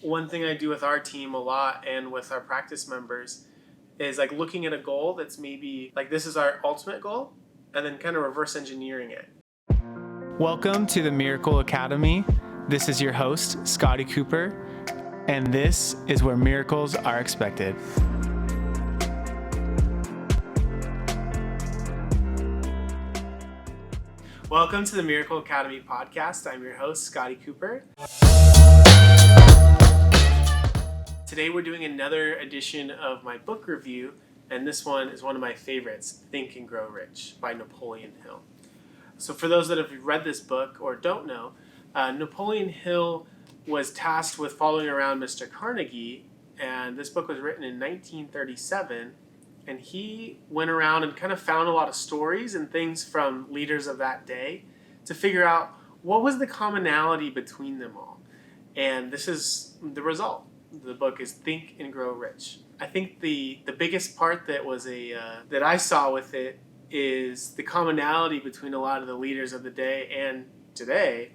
one thing I do with our team a lot and with our practice members is like looking at a goal that's maybe like this is our ultimate goal and then kind of reverse engineering it. Welcome to the Miracle Academy. This is your host, Scotty Cooper, and this is where miracles are expected. Welcome to the Miracle Academy podcast. I'm your host, Scotty Cooper. Today we're doing another edition of my book review, and this one is one of my favorites, Think and Grow Rich by Napoleon Hill. So for those that have read this book or don't know, Napoleon Hill was tasked with following around Mr. Carnegie, and this book was written in 1937. And he went around and kind of found a lot of stories and things from leaders of that day to figure out what was the commonality between them all. And this is the result. The book is Think and Grow Rich. I think the biggest part that was that I saw with it is the commonality between a lot of the leaders of the day and today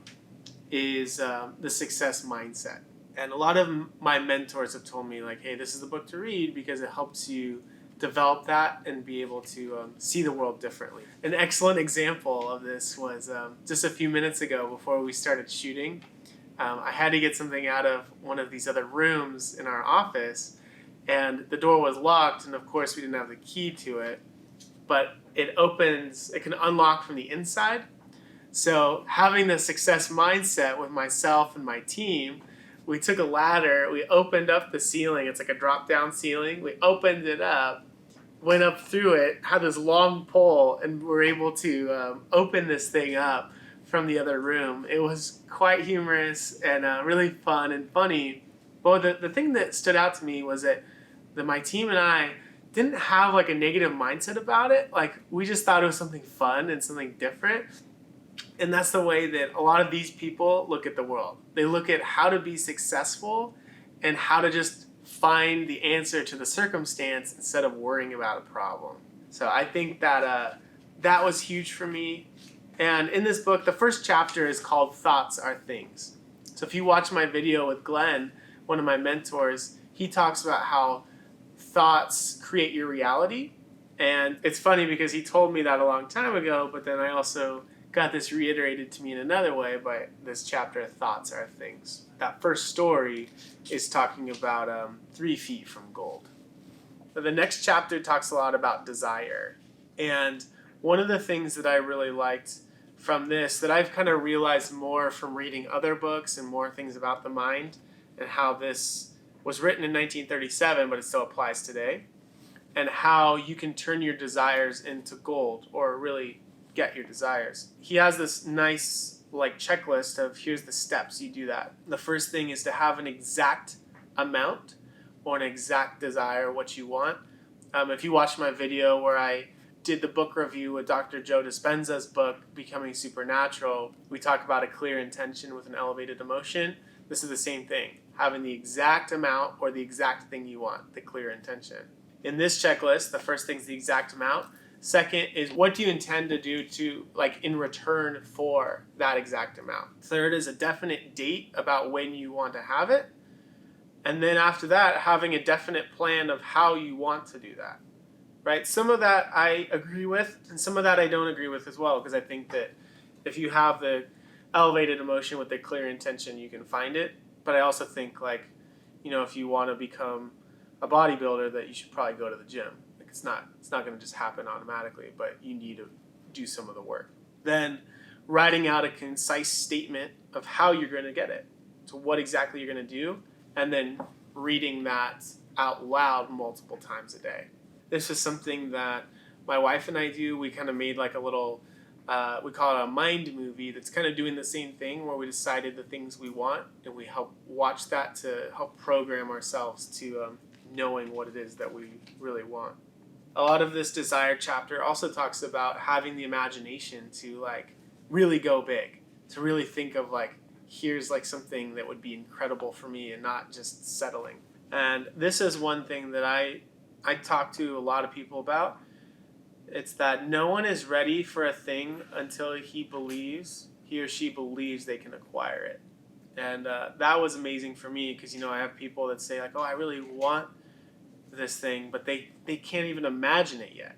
is the success mindset. And a lot of my mentors have told me, like, hey, this is the book to read because it helps you develop that and be able to see the world differently. An excellent example of this was just a few minutes ago before we started shooting. I had to get something out of one of these other rooms in our office, and the door was locked, and of course we didn't have the key to it, but it can unlock from the inside. So having the success mindset with myself and my team, we took a ladder, we opened up the ceiling, it's like a drop-down ceiling, we opened it up, went up through it, had this long pole, and were able to open this thing up from the other room. It was quite humorous and really fun and funny. But the thing that stood out to me was that my team and I didn't have like a negative mindset about it. Like, we just thought it was something fun and something different. And that's the way that a lot of these people look at the world. They look at how to be successful and how to just find the answer to the circumstance instead of worrying about a problem. So I think that that was huge for me. And in this book, the first chapter is called Thoughts Are Things. So if you watch my video with Glenn, one of my mentors, he talks about how thoughts create your reality. And it's funny because he told me that a long time ago, but then I also got this reiterated to me in another way by this chapter, Thoughts Are Things. That first story is talking about 3 feet from gold. But the next chapter talks a lot about desire. And one of the things that I really liked from this, that I've kind of realized more from reading other books and more things about the mind, and how this was written in 1937, but it still applies today, and how you can turn your desires into gold, or really get your desires. He has this nice like checklist of here's the steps you do that. The first thing is to have an exact amount or an exact desire, what you want. If you watch my video where I did the book review with Dr. Joe Dispenza's book, Becoming Supernatural, we talk about a clear intention with an elevated emotion. This is the same thing, having the exact amount or the exact thing you want, the clear intention. In this checklist, the first thing is the exact amount. Second is, what do you intend to do to, like, in return for that exact amount? Third is a definite date about when you want to have it. And then after that, having a definite plan of how you want to do that, right? Some of that I agree with, and some of that I don't agree with as well, because I think that if you have the elevated emotion with the clear intention, you can find it. But I also think, like, if you want to become a bodybuilder, that you should probably go to the gym. It's not going to just happen automatically, but you need to do some of the work. Then writing out a concise statement of how you're going to get it, so what exactly you're going to do, and then reading that out loud multiple times a day. This is something that my wife and I do. We kind of made like a little, we call it a mind movie that's kind of doing the same thing, where we decided the things we want, and we help watch that to help program ourselves to knowing what it is that we really want. A lot of this desire chapter also talks about having the imagination to like really go big, to really think of like, here's like something that would be incredible for me and not just settling. And this is one thing that I talk to a lot of people about. It's that no one is ready for a thing until he or she believes they can acquire it. And that was amazing for me because, I have people that say like, oh, I really want this thing, but they can't even imagine it yet.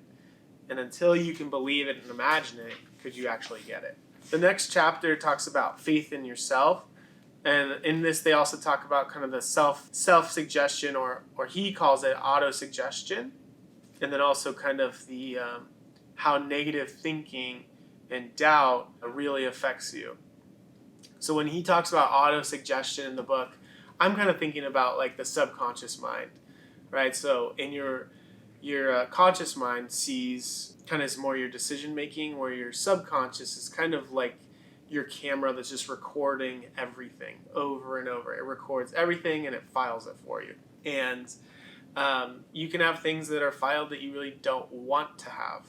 And until you can believe it and imagine it, could you actually get it? The next chapter talks about faith in yourself. And in this, they also talk about kind of the self-suggestion, or he calls it auto-suggestion. And then also kind of the how negative thinking and doubt really affects you. So when he talks about auto-suggestion in the book, I'm kind of thinking about like the subconscious mind, right? So in your conscious mind sees kind of more your decision making, where your subconscious is kind of like your camera that's just recording everything over and over. It records everything and it files it for you. And you can have things that are filed that you really don't want to have,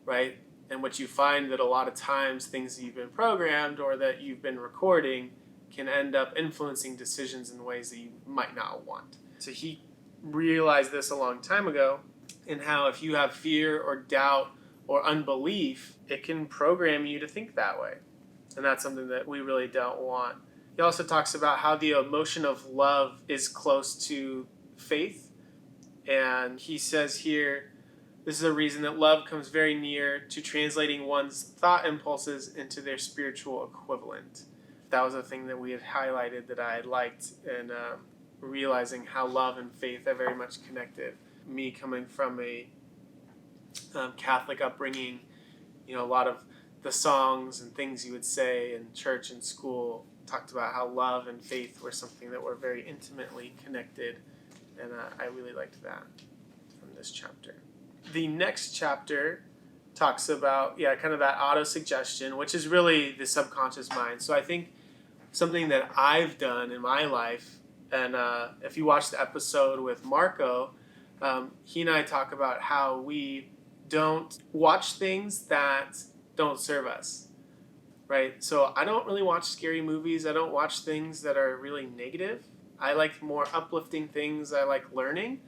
right? And what you find that a lot of times things that you've been programmed or that you've been recording can end up influencing decisions in ways that you might not want. So he realized this a long time ago, and how if you have fear or doubt or unbelief, it can program you to think that way. And that's something that we really don't want. He also talks about how the emotion of love is close to faith. And he says here, this is a reason that love comes very near to translating one's thought impulses into their spiritual equivalent. That was a thing that we had highlighted that I had liked, and realizing how love and faith are very much connected. Me coming from a Catholic upbringing, a lot of the songs and things you would say in church and school talked about how love and faith were something that were very intimately connected, and I really liked that from this chapter. The next chapter talks about, kind of that auto-suggestion, which is really the subconscious mind. So I think something that I've done in my life, and if you watch the episode with Marco, he and I talk about how we don't watch things that don't serve us, right? So I don't really watch scary movies. I don't watch things that are really negative. I like more uplifting things. I like learning,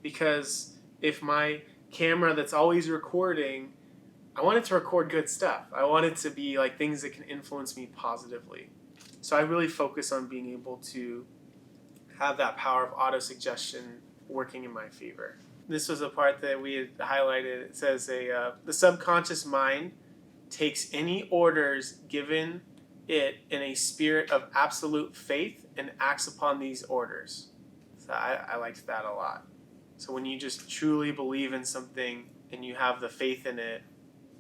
because if my camera that's always recording, I want it to record good stuff. I want it to be like things that can influence me positively. So I really focus on being able to have that power of auto-suggestion working in my favor. This was a part that we had highlighted. It says the subconscious mind takes any orders given it in a spirit of absolute faith and acts upon these orders. So I liked that a lot. So when you just truly believe in something and you have the faith in it,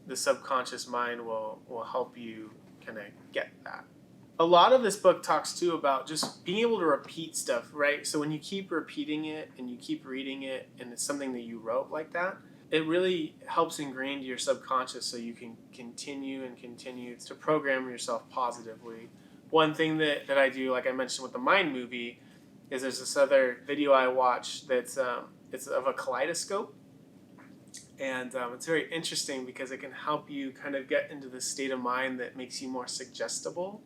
the subconscious mind will help you kind of get that. A lot of this book talks too about just being able to repeat stuff, right? So when you keep repeating it and you keep reading it and it's something that you wrote like that, it really helps ingrain to your subconscious so you can continue to program yourself positively. One thing that I do, like I mentioned with the Mind movie, is there's this other video I watch that's it's of a kaleidoscope. And it's very interesting because it can help you kind of get into the state of mind that makes you more suggestible.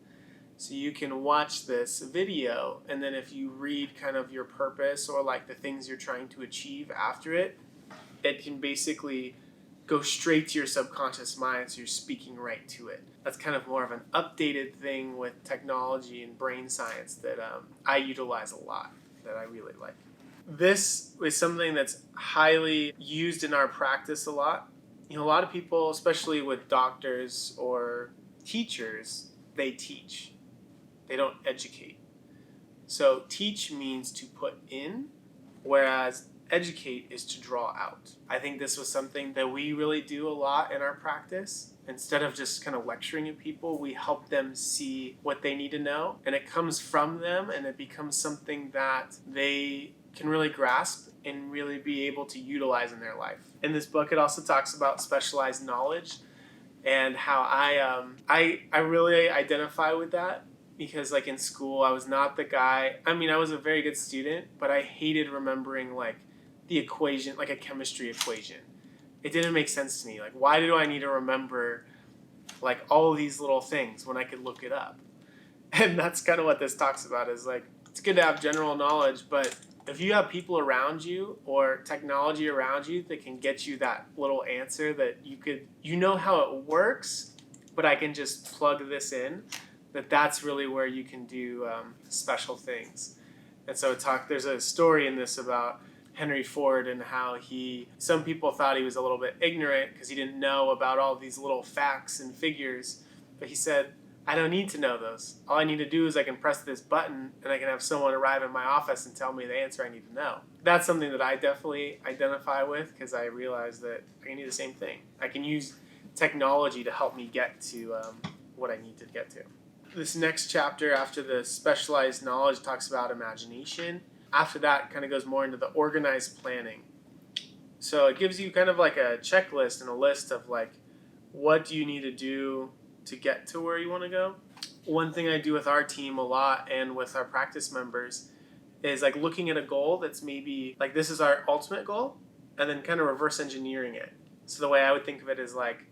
So you can watch this video, and then if you read kind of your purpose or like the things you're trying to achieve after it, it can basically go straight to your subconscious mind, so you're speaking right to it. That's kind of more of an updated thing with technology and brain science that I utilize a lot, that I really like. This is something that's highly used in our practice a lot. A lot of people, especially with doctors or teachers, they teach. They don't educate. So teach means to put in, whereas educate is to draw out. I think this was something that we really do a lot in our practice. Instead of just kind of lecturing at people, we help them see what they need to know, and it comes from them, and it becomes something that they can really grasp and really be able to utilize in their life. In this book, it also talks about specialized knowledge and how I really identify with that. Because like in school, I was not the guy. I mean, I was a very good student, but I hated remembering like the equation, like a chemistry equation. It didn't make sense to me. Like, why do I need to remember like all of these little things when I could look it up? And that's kind of what this talks about, is like, it's good to have general knowledge, but if you have people around you or technology around you that can get you that little answer that you know how it works, but I can just plug this in, that's really where you can do special things. And so there's a story in this about Henry Ford and how some people thought he was a little bit ignorant because he didn't know about all these little facts and figures. But he said, I don't need to know those. All I need to do is I can press this button and I can have someone arrive in my office and tell me the answer I need to know. That's something that I definitely identify with because I realize that I can do the same thing. I can use technology to help me get to what I need to get to. This next chapter after the specialized knowledge talks about imagination. After that, it kind of goes more into the organized planning. So it gives you kind of like a checklist and a list of like, what do you need to do to get to where you want to go? One thing I do with our team a lot and with our practice members is like looking at a goal that's maybe like this is our ultimate goal and then kind of reverse engineering it. So the way I would think of it is like,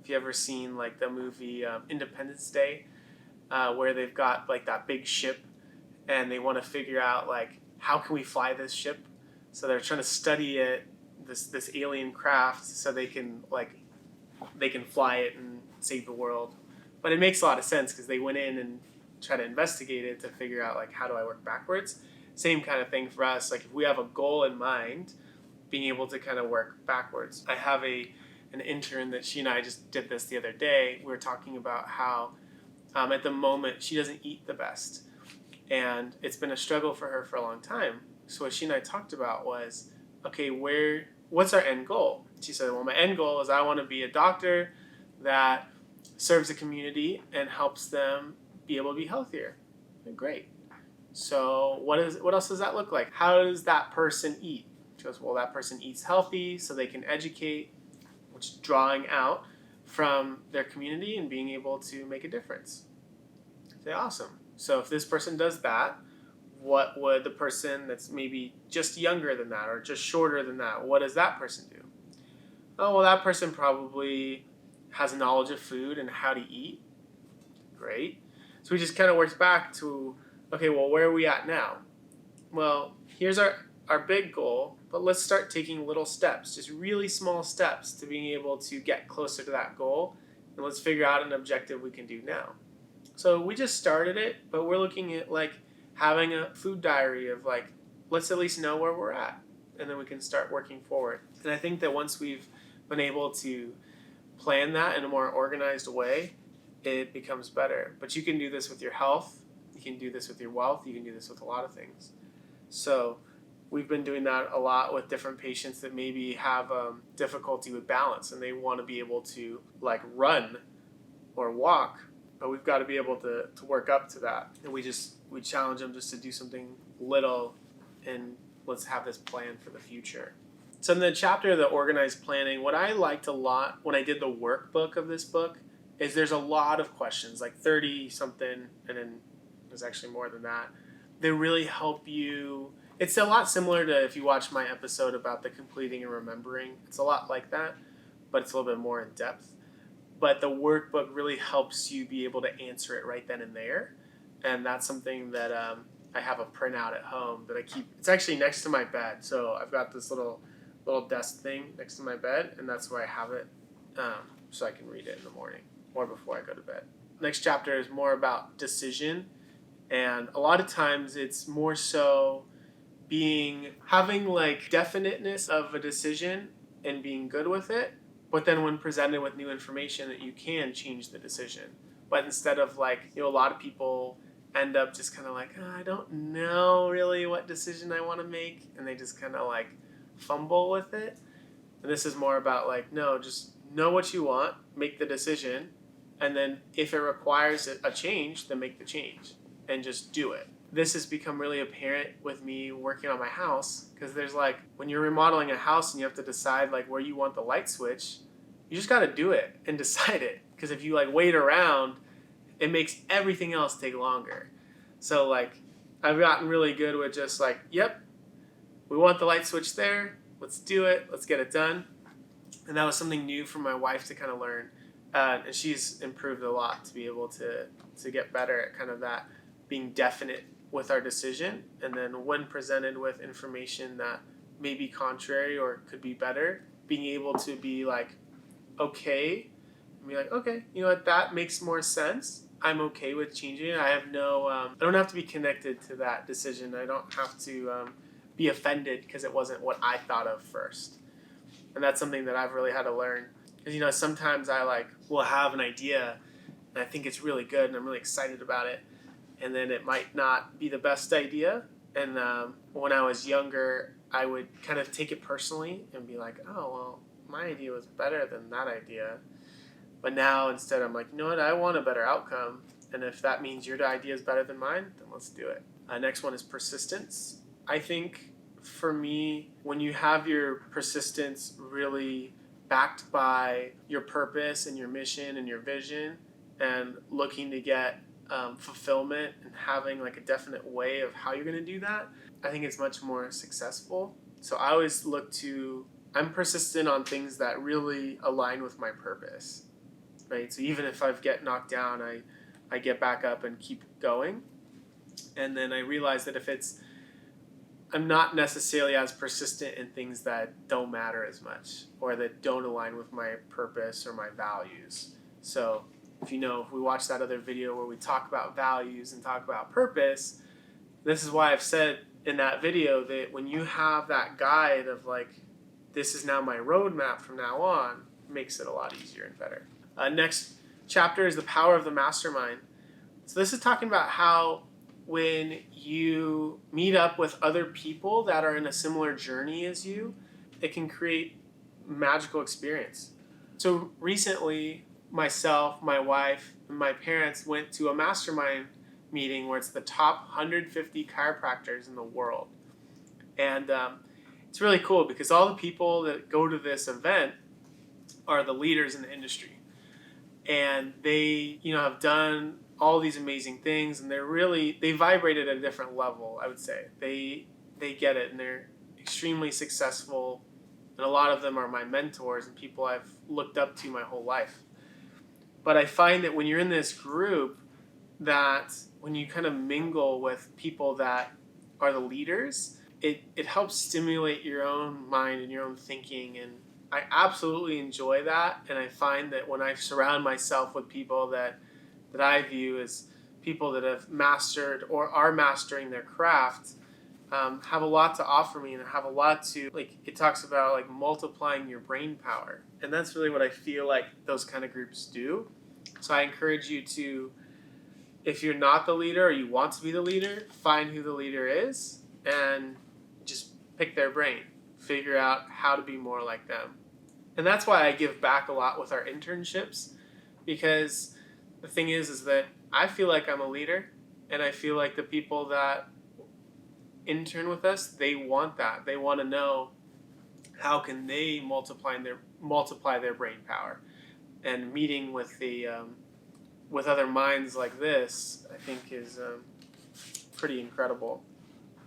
if you ever seen like the movie Independence Day, where they've got like that big ship and they want to figure out like, how can we fly this ship? So they're trying to study it, this alien craft, so they can fly it and save the world. But it makes a lot of sense because they went in and try to investigate it to figure out like, how do I work backwards? Same kind of thing for us. Like if we have a goal in mind, being able to kind of work backwards. I have an intern that she and I just did this the other day. We were talking about how at the moment she doesn't eat the best. And it's been a struggle for her for a long time. So what she and I talked about was, okay, what's our end goal? She said, well, my end goal is I want to be a doctor that serves the community and helps them be able to be healthier. Great. So what else does that look like? How does that person eat? She goes, well, that person eats healthy so they can educate, which is drawing out from their community and being able to make a difference. I say, awesome. So if this person does that, what would the person that's maybe just younger than that or just shorter than that, what does that person do? Oh, well, that person probably has knowledge of food and how to eat. Great. So we just kind of worked back to, okay, well, where are we at now? Well, here's our big goal, but let's start taking little steps, just really small steps to being able to get closer to that goal. And let's figure out an objective we can do now. So we just started it, but we're looking at like having a food diary of like, let's at least know where we're at, and then we can start working forward. And I think that once we've been able to plan that in a more organized way, it becomes better. But you can do this with your health, you can do this with your wealth, you can do this with a lot of things. So we've been doing that a lot with different patients that maybe have difficulty with balance and they want to be able to like run or walk, but we've got to be able to work up to that. And we challenge them just to do something little and let's have this plan for the future. So in the chapter of the organized planning, what I liked a lot when I did the workbook of this book is there's a lot of questions, like 30 something, and then there's actually more than that. They really help you. It's a lot similar to if you watch my episode about the completing and remembering. It's a lot like that, but it's a little bit more in depth. But the workbook really helps you be able to answer it right then and there. And that's something that I have a printout at home that I keep. It's actually next to my bed. So I've got this little desk thing next to my bed, and that's where I have it so I can read it in the morning or before I go to bed. Next chapter is more about decision. And a lot of times it's more so having like definiteness of a decision and being good with it. But then when presented with new information, that you can change the decision. But instead of like, a lot of people end up just kind of like, I don't know really what decision I want to make. And they just kind of like fumble with it. And this is more about like, no, just know what you want, make the decision. And then if it requires a change, then make the change and just do it. This has become really apparent with me working on my house because there's like, when you're remodeling a house and you have to decide like where you want the light switch, you just got to do it and decide it. Because if you like wait around, it makes everything else take longer. So like, I've gotten really good with just like, yep, we want the light switch there. Let's do it. Let's get it done. And that was something new for my wife to kind of learn. And she's improved a lot to be able to get better at kind of that, being definite with our decision. And then when presented with information that may be contrary or could be better, being able to be like, okay, and be like, okay, you know what, that makes more sense. I'm okay with changing it. I don't have to be connected to that decision. I don't have to be offended because it wasn't what I thought of first. And that's something that I've really had to learn. Because, sometimes I will have an idea and I think it's really good and I'm really excited about it. And then it might not be the best idea. And when I was younger, I would kind of take it personally and be like, oh, well, my idea was better than that idea. But now instead I'm like, you know what, I want a better outcome. And if that means your idea is better than mine, then let's do it. Next one is persistence. I think for me, when you have your persistence really backed by your purpose and your mission and your vision and looking to get fulfillment and having like a definite way of how you're going to do that, I think it's much more successful. So I always I'm persistent on things that really align with my purpose, right? So even if I get knocked down, I get back up and keep going. And then I realize that I'm not necessarily as persistent in things that don't matter as much or that don't align with my purpose or my values. So if we watch that other video where we talk about values and talk about purpose, this is why I've said in that video that when you have that guide of like, this is now my roadmap from now on, it makes it a lot easier and better. Next chapter is the power of the mastermind. So this is talking about how when you meet up with other people that are in a similar journey as you, it can create magical experience. So recently, myself, my wife, and my parents went to a mastermind meeting where it's the top 150 chiropractors in the world. And it's really cool because all the people that go to this event are the leaders in the industry. And they, have done all these amazing things, and they vibrated at a different level, I would say. They get it, and they're extremely successful, and a lot of them are my mentors and people I've looked up to my whole life. But I find that when you're in this group, that when you kind of mingle with people that are the leaders, it helps stimulate your own mind and your own thinking, and I absolutely enjoy that. And I find that when I surround myself with people that I view as people that have mastered or are mastering their craft, have a lot to offer me and have a lot to, it talks about multiplying your brain power. And that's really what I feel like those kind of groups do. So I encourage you to, if you're not the leader or you want to be the leader, find who the leader is and just pick their brain. Figure out how to be more like them. And that's why I give back a lot with our internships, because the thing is that I feel like I'm a leader, and I feel like the people that intern with us, they want that. They want to know how can they multiply their brain power. And meeting with with other minds like this, I think is pretty incredible.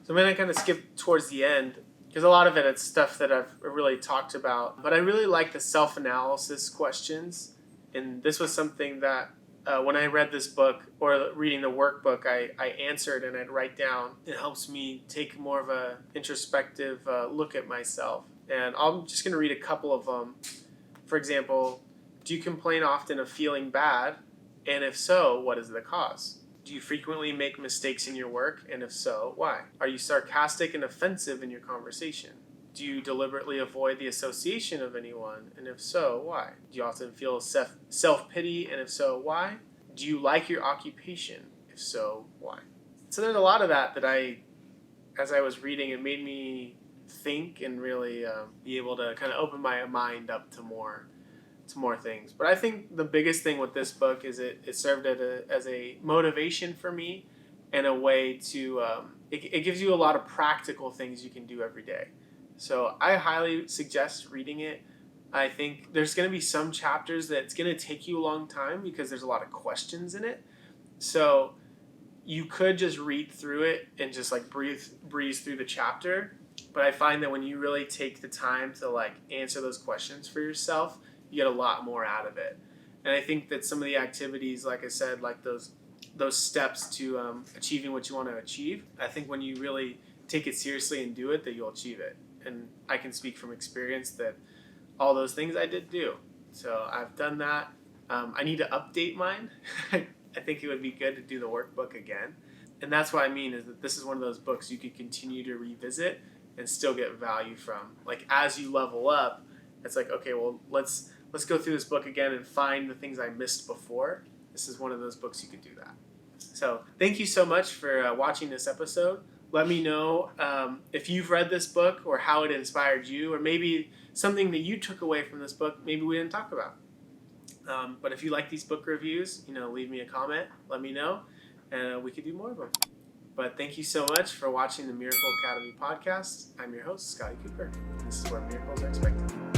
So I'm going to kind of skip towards the end, because a lot of it's stuff that I've really talked about. But I really like the self-analysis questions. And this was something that when I read this book or reading the workbook, I answered and I'd write down. It helps me take more of a introspective look at myself. And I'm just going to read a couple of them. For example, do you complain often of feeling bad? And if so, what is the cause? Do you frequently make mistakes in your work? And if so, why? Are you sarcastic and offensive in your conversation? Do you deliberately avoid the association of anyone? And if so, why? Do you often feel self-pity? And if so, why? Do you like your occupation? If so, why? So there's a lot of that as I was reading, it made me think and really be able to kind of open my mind up to more things. But I think the biggest thing with this book is it served as a motivation for me and a way to, it gives you a lot of practical things you can do every day. So I highly suggest reading it. I think there's going to be some chapters that it's going to take you a long time because there's a lot of questions in it. So you could just read through it and just breeze through the chapter. But I find that when you really take the time to answer those questions for yourself, you get a lot more out of it. And I think that some of the activities, like I said, those steps to achieving what you want to achieve, I think when you really take it seriously and do it, that you'll achieve it. And I can speak from experience that all those things I did do. So I've done that. I need to update mine. I think it would be good to do the workbook again. And that's what I mean is that this is one of those books you could continue to revisit and still get value from. Like as you level up, it's like, okay, well, let's go through this book again and find the things I missed before. This is one of those books you could do that. So thank you so much for watching this episode. Let me know if you've read this book or how it inspired you, or maybe something that you took away from this book maybe we didn't talk about. But if you like these book reviews, leave me a comment, let me know, and we could do more of them. But thank you so much for watching the Miracle Academy podcast. I'm your host, Scotty Cooper. This is where miracles are expected.